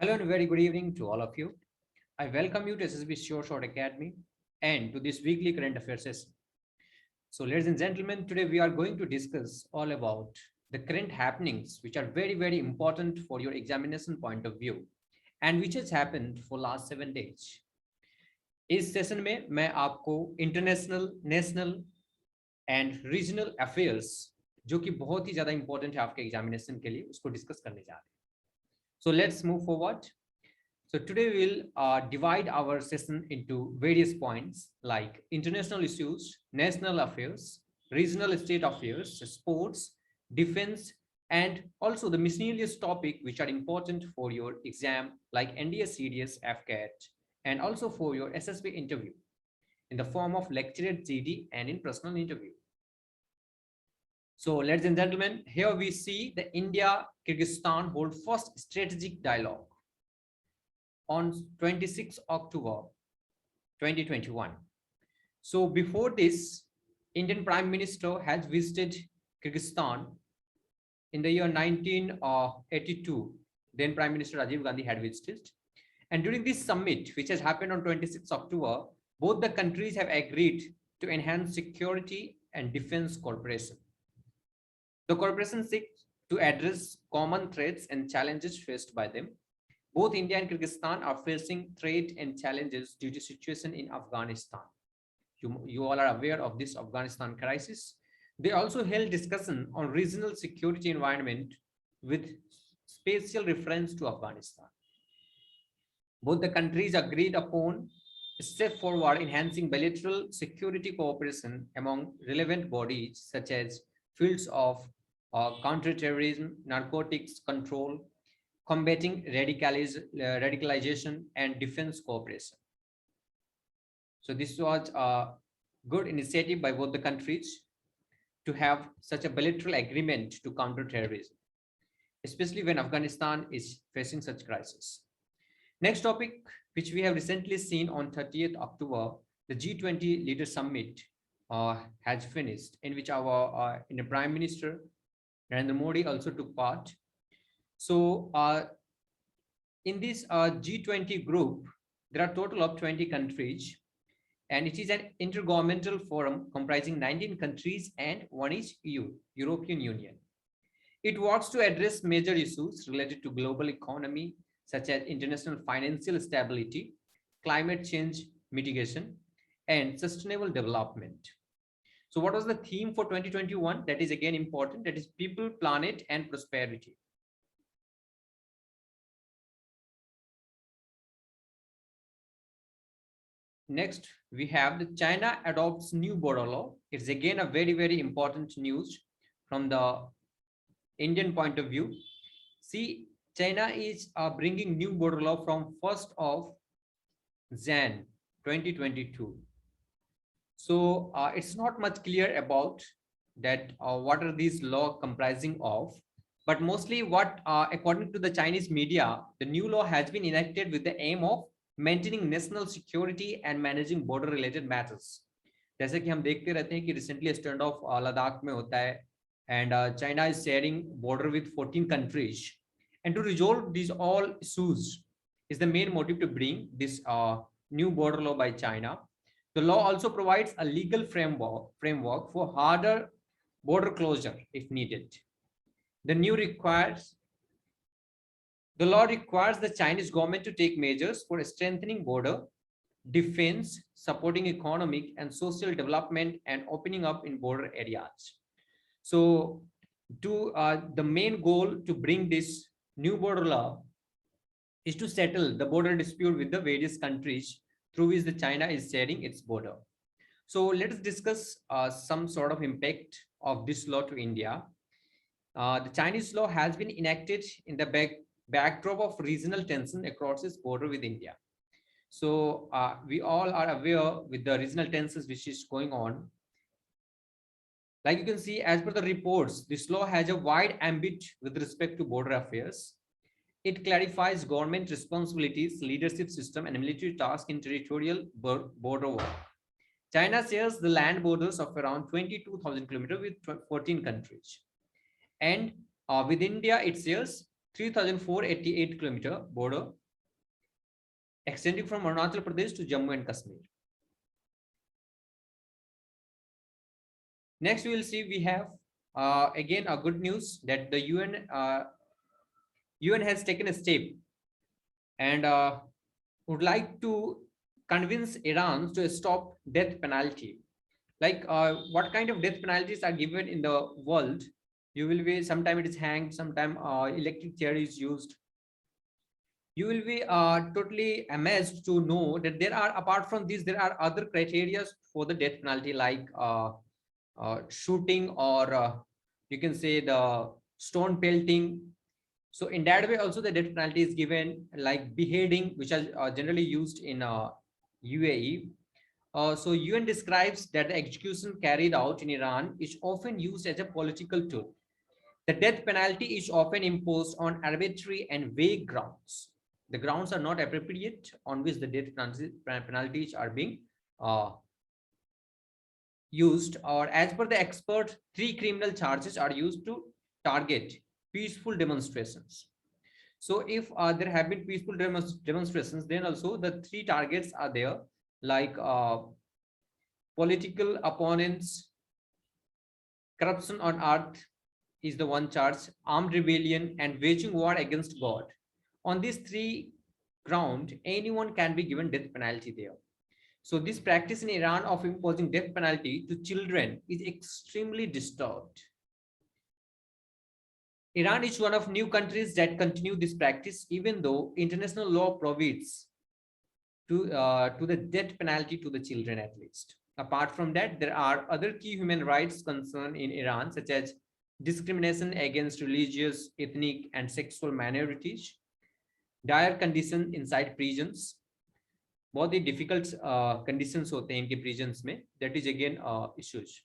Hello and very good evening to all of you. I welcome you to SSB Short Academy and to this weekly current affairs session. So, ladies and gentlemen, today we are going to discuss all about the current happenings which are very important for your examination point of view and which has happened for last 7 days. इस session में मैं आपको international, national and regional affairs जो कि बहुत ही ज्यादा important है आपके एग्जामिनेशन के लिए उसको डिस्कस करने जा रहे हैं. So let's move forward. So today we'll divide our session into various points like international issues, national affairs, regional state affairs, sports, defense, and also the miscellaneous topic which are important for your exam like NDS, CDS, AFCAT, and also for your SSB interview in the form of lecturate GD and in personal interview. So, ladies and gentlemen, here we see the India-Kyrgyzstan hold first strategic dialogue on 26 October 2021. So, before this, Indian Prime Minister has visited Kyrgyzstan in the year 1982. Then Prime Minister Rajiv Gandhi had visited. And during this summit, which has happened on 26 October, both the countries have agreed to enhance security and defense cooperation. The cooperation seeks to address common threats and challenges faced by them. Both India and Kyrgyzstan are facing threats and challenges due to situation in Afghanistan. You all are aware of this Afghanistan crisis. They also held discussion on regional security environment with special reference to Afghanistan. Both the countries agreed upon a step forward enhancing bilateral security cooperation among relevant bodies such as fields of counterterrorism, narcotics control, combating radicalization, and defense cooperation. So this was a good initiative by both the countries to have such a bilateral agreement to counter terrorism, especially when Afghanistan is facing such crisis. Next topic, which we have recently seen on 30th October, the G20 Leaders Summit has finished, in which our Indian Prime Minister Narendra Modi also took part. So in this G20 group, there are a total of 20 countries, and it is an intergovernmental forum comprising 19 countries and one is EU, European Union. It works to address major issues related to global economy, such as international financial stability, climate change mitigation, and sustainable development. So what was the theme for 2021? That is again important. That is people, planet, and prosperity. Next, we have the China adopts new border law. It's again a very important news from the Indian point of view. See, China is bringing new border law from 1st of Jan 2022. So it's not much clear about that what are these law comprising of, but mostly what according to the Chinese media, the new law has been enacted with the aim of maintaining national security and managing border related matters. जैसे कि हम देखते रहते हैं कि recently stand of Ladakh में होता है and China is sharing border with 14 countries, and to resolve these all issues is the main motive to bring this new border law by China. The law also provides a legal framework for harder border closure if needed. The law requires the Chinese government to take measures for strengthening border defense, supporting economic and social development, and opening up in border areas. So the main goal to bring this new border law is to settle the border dispute with the various countries through which the China is sharing its border. So let us discuss some sort of impact of this law to India. The Chinese law has been enacted in the backdrop of regional tension across its border with India. So we all are aware with the regional tensions which is going on. Like you can see, as per the reports, this law has a wide ambit with respect to border affairs. It clarifies government responsibilities, leadership system, and military tasks in territorial border work. China shares the land borders of around 22,000 kilometers with 14 countries. And with India, it shares 3,488-kilometer border extending from Arunachal Pradesh to Jammu and Kashmir. Next, we will see we have again a good news that the UN has taken a step and would like to convince Iran to stop death penalty. Like what kind of death penalties are given in the world? You will be, sometime it is hanged, sometime electric chair is used. You will be totally amazed to know that there are, apart from this, there are other criteria for the death penalty, like shooting, or you can say the stone pelting. So in that way also the death penalty is given, like beheading, which are generally used in UAE. So UN describes that the execution carried out in Iran is often used as a political tool. The death penalty is often imposed on arbitrary and vague grounds. The grounds are not appropriate on which the death penalties are being used, or as per the expert, 3 criminal charges are used to target peaceful demonstrations. So if there have been peaceful demonstrations, then also the 3 targets are there, like political opponents, corruption on earth is the one charge, armed rebellion, and waging war against God. On these 3 ground, anyone can be given death penalty there. So this practice in Iran of imposing death penalty to children is extremely disturbed. Iran is one of new countries that continue this practice, even though international law provides to the death penalty to the children at least. Apart from that, there are other key human rights concerns in Iran, such as discrimination against religious, ethnic, and sexual minorities, dire conditions inside prisons. बहुत ही difficult conditions होते हैं इनके prisons में. That is again issues.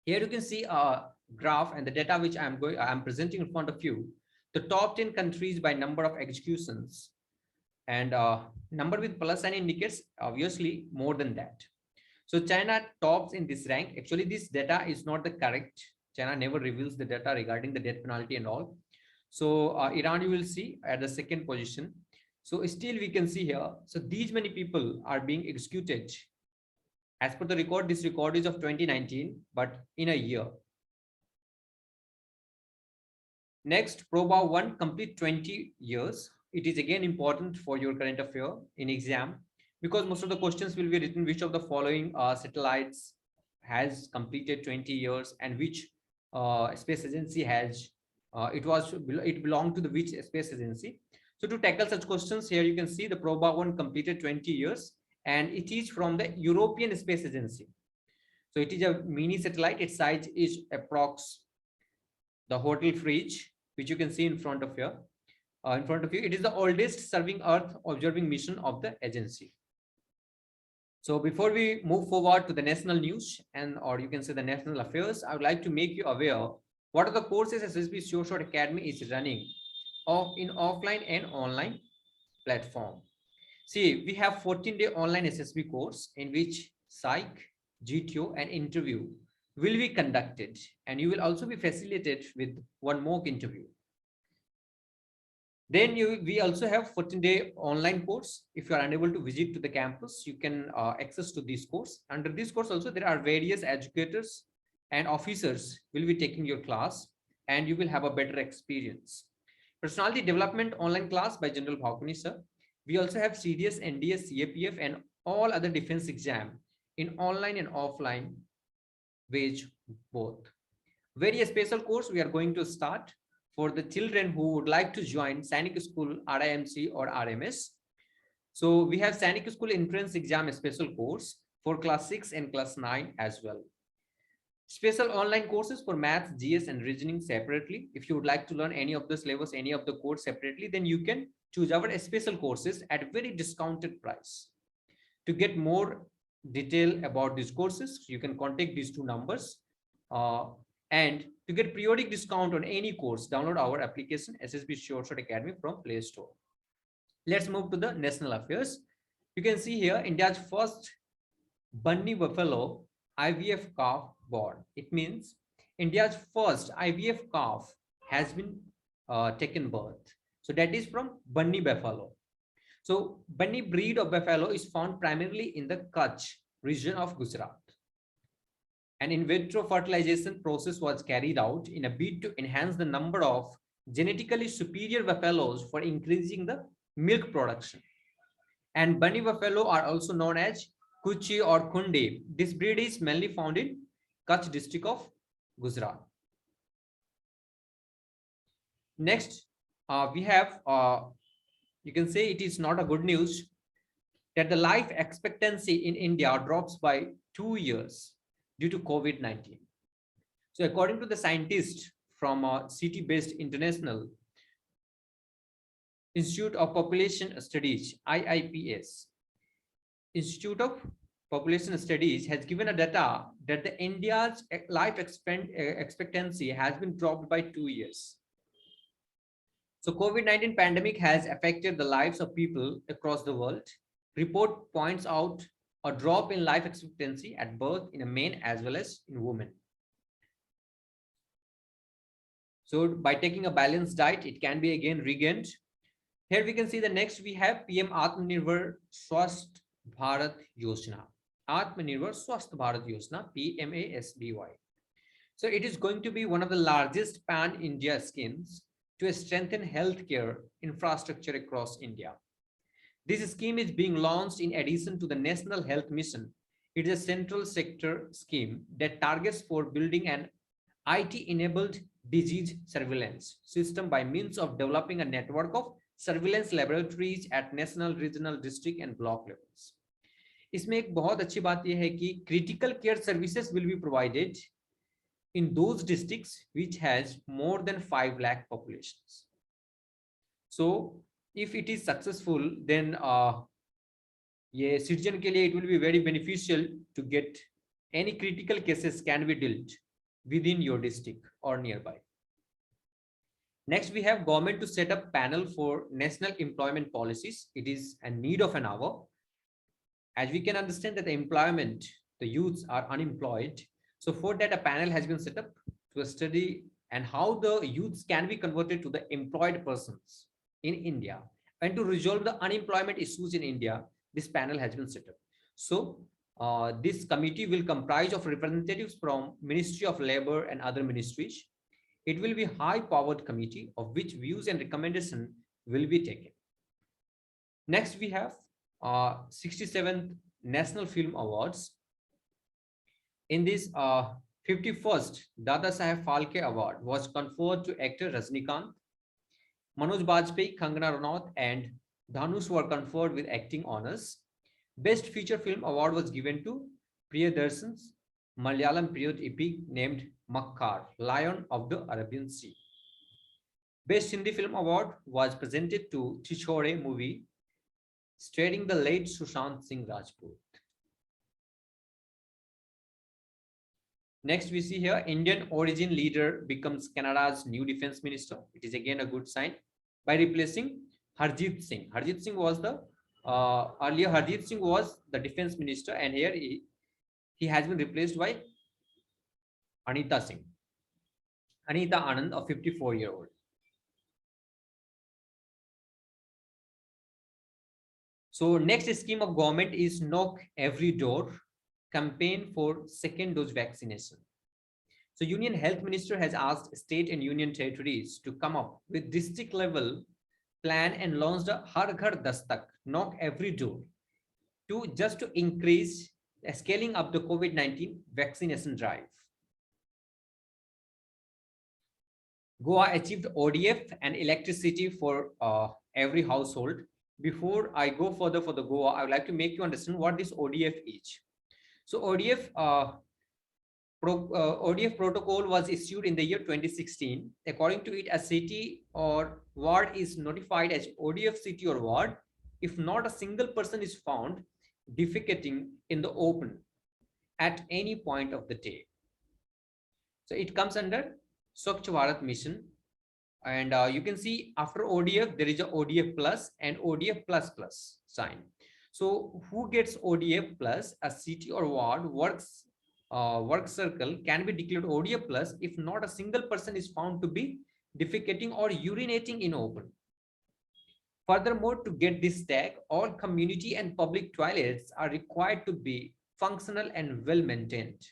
Here you can see a graph and the data which I'm presenting in front of you. The top 10 countries by number of executions, and number with plus sign indicates obviously more than that. So China tops in this rank. Actually, this data is not the correct. China never reveals the data regarding the death penalty and all. So Iran, you will see at the second position. So still we can see here. So these many people are being executed. As per the record, this record is of 2019, but in a year. Next, Proba 1 complete 20 years. It is again important for your current affair in exam, because most of the questions will be written which of the following satellites has completed 20 years and which space agency has it belonged to the which space agency. So to tackle such questions, here you can see the Proba 1 completed 20 years and it is from the European Space Agency. So it is a mini satellite. Its size is approx the hotel fridge, which you can see in front of you. It is the oldest serving Earth observing mission of the agency. So before we move forward to the national news or you can say the national affairs, I would like to make you aware what are the courses SSB SureShot Academy is running in offline and online platform. See, we have 14-day online SSB course in which psych, GTO, and interview will be conducted, and you will also be facilitated with one mock interview. Then we also have 14-day online course. If you are unable to visit to the campus, you can access to this course. Under this course also, there are various educators and officers will be taking your class, and you will have a better experience. Personality development online class by General Bhakuni sir. We also have CDS, NDS, CAPF, and all other defense exam in online and offline ways both. Very special course we are going to start for the children who would like to join Sainik School, RIMC or RMS. So we have Sainik School entrance exam special course for class 6 and class 9 as well. Special online courses for math, GS, and reasoning separately. If you would like to learn any of the syllabus, any of the course separately, then you can choose our special courses at very discounted price. To get more detail about these courses, you can contact these 2 numbers. And to get periodic discount on any course, download our application SSB SureShot Academy from Play Store. Let's move to the national affairs. You can see here India's first bunny buffalo IVF calf born. It means India's first IVF calf has been taken birth. So that is from Bunny buffalo. So Bunny breed of buffalo is found primarily in the Kutch region of Gujarat. An in vitro fertilization process was carried out in a bid to enhance the number of genetically superior buffaloes for increasing the milk production. And Bunny buffalo are also known as Kuchi or Kunde. This breed is mainly found in Kutch district of Gujarat. Next, we have, you can say it is not a good news that the life expectancy in India drops by 2 years due to COVID-19. So according to the scientists from city-based International Institute of Population Studies, IIPS, Institute of Population Studies has given a data that the India's life expectancy has been dropped by 2 years. So COVID-19 pandemic has affected the lives of people across the world. Report points out a drop in life expectancy at birth in men as well as in women. So by taking a balanced diet, it can be again regained. Here we can see the next we have PM Atmanirbhar Swasth Bharat Yojana. Atmanirbhar Swasth Bharat Yojana, PMASBY. So it is going to be one of the largest pan-India schemes to strengthen healthcare infrastructure across India. This scheme is being launched in addition to the National Health Mission. It is a central sector scheme that targets for building an IT-enabled disease surveillance system by means of developing a network of surveillance laboratories at national, regional, district and block levels. इसमें एक बहुत अच्छी बात यह है कि critical care services will be provided in those districts which has more than 5 lakh populations. So if it is successful, then ये citizen के लिए it will be very beneficial to get any critical cases can be dealt within your district or nearby. Next, we have government to set up panel for national employment policies. It is a need of an hour. As we can understand that the employment, the youths are unemployed. So for that, a panel has been set up to study and how the youths can be converted to the employed persons in India. And to resolve the unemployment issues in India, this panel has been set up. So this committee will comprise of representatives from Ministry of Labor and other ministries. It will be a high-powered committee of which views and recommendations will be taken. Next, we have 67th National Film Awards. In this 51st Dada Saheb Phalke Award was conferred to actor Rajnikant. Manoj Bajpayee, Kangana Ranaut and Dhanush were conferred with acting honors. Best Feature Film Award was given to Priyadarshan's Malayalam period epic named Makkar, Lion of the Arabian Sea. Best Hindi Film Award was presented to Chichore movie starring the late Sushant Singh Rajput. Next, we see here Indian origin leader becomes Canada's new defense minister. It is again a good sign by replacing Harjit Singh. Harjit Singh was the earlier Harjit Singh was the defense minister, and here he has been replaced by Anita Singh. Anita Anand, a 54-year-old. So next scheme of government is knock every door campaign for second dose vaccination. So Union Health Minister has asked state and union territories to come up with district level plan and launched a Har Ghar Dastak, knock every door, to just to increase scaling up the COVID-19 vaccination drive. Goa achieved ODF and electricity for every household. Before I go further for the Goa, I would like to make you understand what this ODF is. So ODF ODF protocol was issued in the year 2016. According to it, a city or ward is notified as ODF city or ward if not a single person is found defecating in the open at any point of the day. So it comes under Swachh Bharat mission. And you can see after ODF, there is a ODF plus and ODF plus plus sign. So who gets ODF plus? A city or ward works work circle can be declared ODF plus if not a single person is found to be defecating or urinating in open. Furthermore, to get this tag, all community and public toilets are required to be functional and well maintained.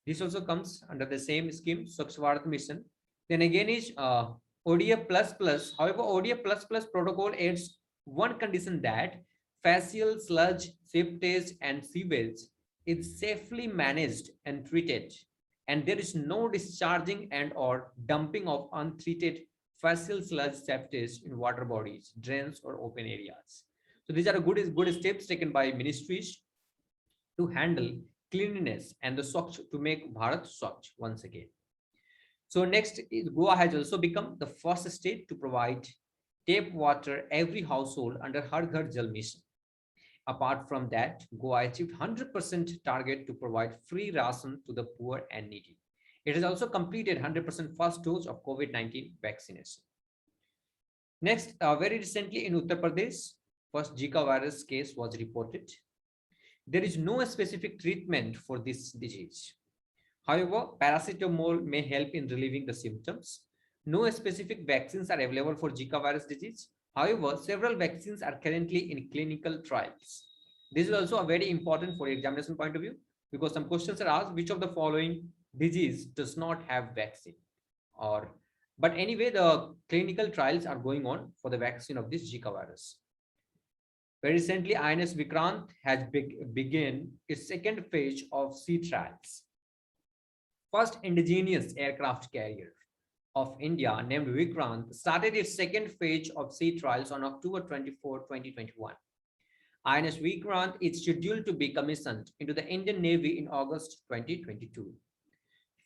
This also comes under the same scheme, Swachh Bharat Mission. Then again is ODF++. However, ODF++ protocol adds one condition that facial, sludge, septage, and sewage is safely managed and treated, and there is no discharging and or dumping of untreated facial sludge septage in water bodies, drains, or open areas. So these are good steps taken by ministries to handle cleanliness and the Swachh to make Bharat Swachh once again. So next, Goa has also become the first state to provide tap water every household under Har Ghar Jal Mission. Apart from that, Goa achieved 100% target to provide free ration to the poor and needy. It has also completed 100% first dose of COVID-19 vaccination. Next, very recently in Uttar Pradesh, first Zika virus case was reported. There is no specific treatment for this disease. However, paracetamol may help in relieving the symptoms. No specific vaccines are available for Zika virus disease. However, several vaccines are currently in clinical trials. This is also a very important for examination point of view, because some questions are asked, which of the following disease does not have vaccine? But anyway, the clinical trials are going on for the vaccine of this Zika virus. Very recently, INS Vikrant has begun its second phase of sea trials. First indigenous aircraft carrier of India named Vikrant started its second phase of sea trials on October 24, 2021. INS Vikrant is scheduled to be commissioned into the Indian Navy in August 2022.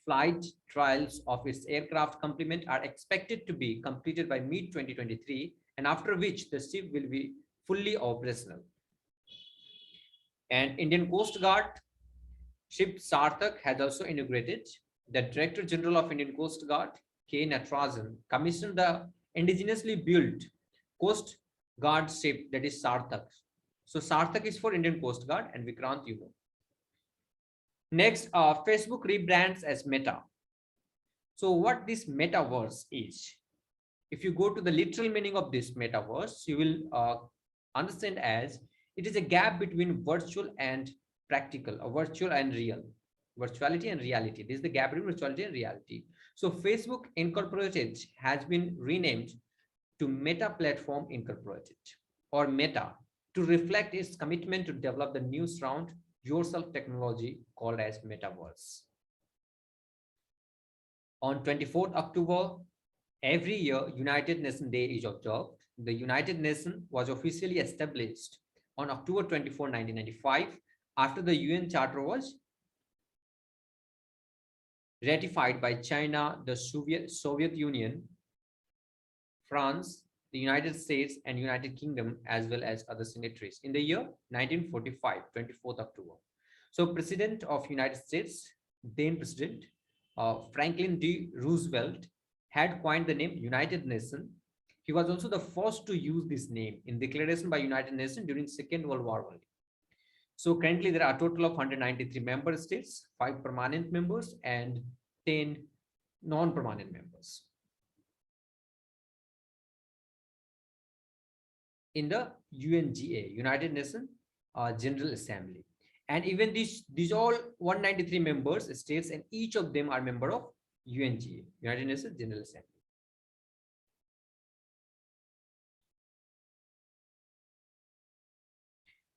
Flight trials of its aircraft complement are expected to be completed by mid-2023, and after which the ship will be fully operational. And Indian Coast Guard ship Sarthak has also inaugurated. The Director General of Indian Coast Guard, K. Natarajan, commissioned the indigenously built Coast Guard ship, that is Sarthak. So Sarthak is for Indian Coast Guard, and Vikrant, you know. Next, Facebook rebrands as Meta. So what this metaverse is, if you go to the literal meaning of this metaverse, you will understand as it is a gap between virtual and practical, or virtual and real, virtuality and reality. This is the gap between virtuality and reality. So Facebook Incorporated has been renamed to Meta Platform Incorporated, or Meta, to reflect its commitment to develop the new surround yourself technology called as Metaverse. On 24th October, every year, United Nations Day is observed. The United Nations was officially established on October 24, 1995, after the UN Charter was ratified by China, the Soviet Union, France, the United States, and United Kingdom, as well as other signatories in the year 1945, 24th October. So President of United States, then President Franklin D. Roosevelt, had coined the name United Nations. He was also the first to use this name in declaration by United Nations during Second World War only. So currently there are a total of 193 member states, 5 permanent members and 10 non-permanent members in the UNGA, United Nations General Assembly. And even these all 193 members states, and each of them are member of UNGA, United Nations General Assembly.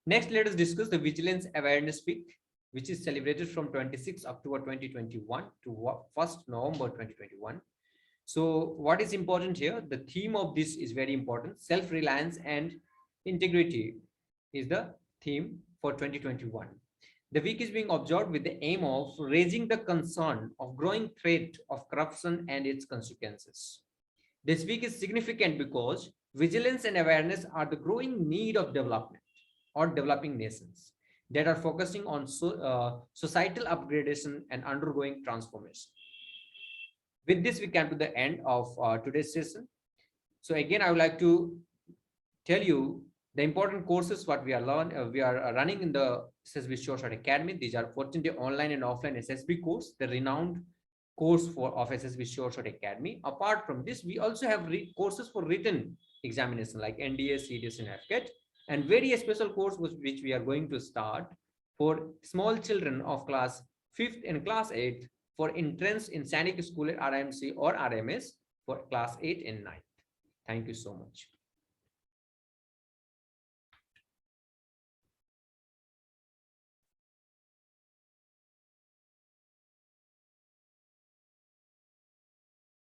Next, let us discuss the Vigilance Awareness Week, which is celebrated from 26 October 2021 to 1st November 2021. So what is important here? The theme of this is very important. Self-reliance and integrity is the theme for 2021. The week is being observed with the aim of raising the concern of growing threat of corruption and its consequences. This week is significant because vigilance and awareness are the growing need of development or developing nations that are focusing on societal upgradation and undergoing transformation. With this, we come to the end of today's session. So again, I would like to tell you the important courses what we are running in the SSB SureShot Academy. These are 14-day online and offline SSB course, the renowned course of SSB Sure Shot Academy. Apart from this, we also have courses for written examination like NDA, CDS, and AFCAT, and very special course which we are going to start for small children of class 5th and class 8th for entrance in Sainik School at RMC or RMS for class 8 and 9. Thank you so much.